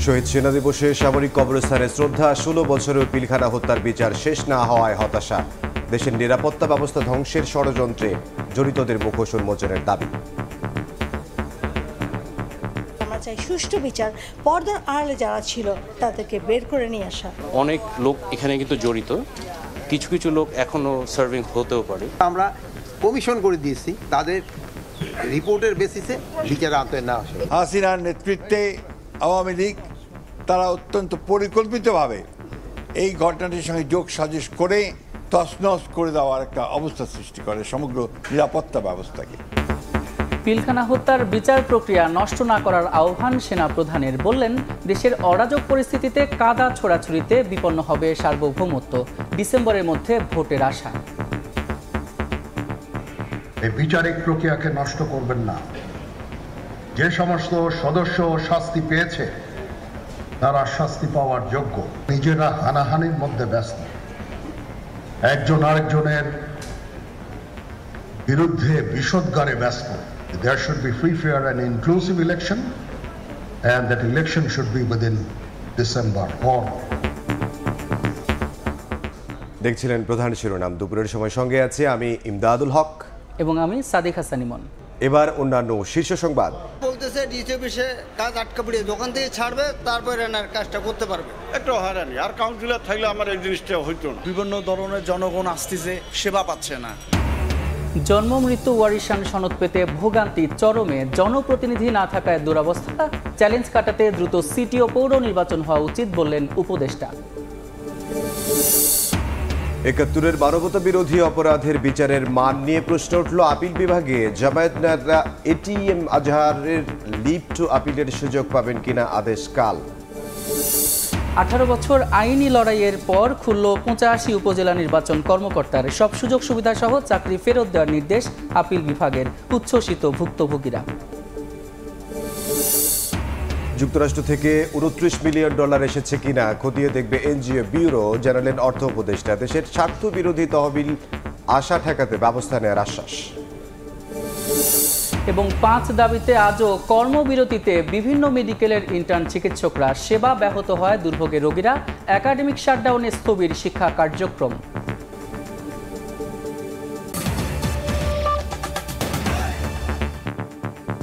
শহীদ সেনা দিবসে সামরিক কবরস্থানে শ্রদ্ধা, 16 বছরের পিলখানা হত্যার বিচার শেষ না হওয়ায় হতাশা। দেশের নিরাপত্তা ব্যবস্থা ধ্বংসের ষড়যন্ত্রে জড়িতদের মুখোশ উন্মোচনের দাবি। আমরা চাই সুষ্ঠু বিচার, পর্দার আড়ালে যারা ছিল তাদেরকে বের করে নিয়ে আসা। অনেক লোক এখানে কিন্তু জড়িত, কিছু কিছু লোক এখনো সার্ভিং হতেও পারে। আমরা কমিশন করে দিয়েছি, তাদের রিপোর্টের বেসিসে বিচার আওতায় না আসে। হাসিনার নেতৃত্বে আওয়ামী লীগ তারা অত্যন্ত পরিকল্পিতভাবে এই ঘটনাটির সঙ্গে যোগ সাজশ করে তছনছ করে দেওয়ার একটা অবস্থা সৃষ্টি করে সমগ্র নিরাপত্তা ব্যবস্থাকে। পিলখানা হত্যার বিচার প্রক্রিয়া নষ্ট না করার আহ্বান সেনা প্রধানের। বললেন, দেশের অরাজক পরিস্থিতিতে কাদা ছোড়াছুড়িতে বিপন্ন হবে সার্বভৌমত্ব। ডিসেম্বরের মধ্যে ভোটের আশা। এই বিচারিক প্রক্রিয়াকে নষ্ট করবেন না। যে সমস্ত সদস্য শাস্তি পেয়েছে তারা শাস্তি পাওয়ার যোগ্য। নিজেরা হানাহানির মধ্যে ব্যস্ত, একজন আরেকজনের বিরুদ্ধে বিষোদ্গারে ব্যস্ত। There should be free, fair and inclusive election, and that election should be within December or দেখছিলেন প্রধান শিরোনাম। দুপুরের সময় সঙ্গে আছে আমি ইমদাদুল হক এবং আমি সাদিক হাসান ইমন। এবার অন্যান্য শীর্ষ সংবাদ। বলতেছে ডিসি অফিসে কাজ আটকা পড়িয়ে দোকান থেকে ছাড়বে, তারপরে এনার কাজটা করতে পারবে। একটু হয়রানি, আর কাউন্সিলর থাকলে আমার এই জিনিসটা হইতো না। বিভিন্ন ধরনের জনগণ আসতেছে, সেবা পাচ্ছে না। জন্ম মৃত্যু ওয়ারিশান সনদ পেতে ভোগান্তি চরমে, জনপ্রতিনিধি না থাকায় দুরবস্থা। চ্যালেঞ্জ কাটাতে দ্রুত সিটি ও পৌর নির্বাচন হওয়া উচিত বললেন উপদেষ্টা। ৭১-এর মানবতা বিরোধী অপরাধের বিচারের মান নিয়ে প্রশ্ন উঠল আপিল বিভাগে। জামায়াত নেতা এটিএম আজহারের লিভ টু আপিলের সুযোগ পাবেন কিনা আদেশ কাল। 18 বছর আইনি লড়াইয়ের পর খুলল 85 উপজেলা নির্বাচন কর্মকর্তার। সব সুযোগ সুবিধা সহ চাকরি ফেরত দেওয়ার নির্দেশ আপিল বিভাগের। উচ্ছ্বসিত ভুক্তভোগীরা। যুক্তরাষ্ট্র থেকে $29 মিলিয়ন এসেছে কিনা খতিয়ে দেখবে এনজিও ব্যুরো, জানালেন অর্থ উপদেষ্টা। দেশের স্বার্থ বিরোধী তহবিল আশা ঠেকাতে ব্যবস্থা নেওয়ার আশ্বাস। এবং 5 দাবিতে আজও কর্মবিরতিতে বিভিন্ন মেডিকেলের ইন্টার্ন চিকিৎসকরা। সেবা ব্যাহত হয় দুর্ভোগের রোগীরা। একাডেমিক শাটডাউনে স্থবির শিক্ষা কার্যক্রম।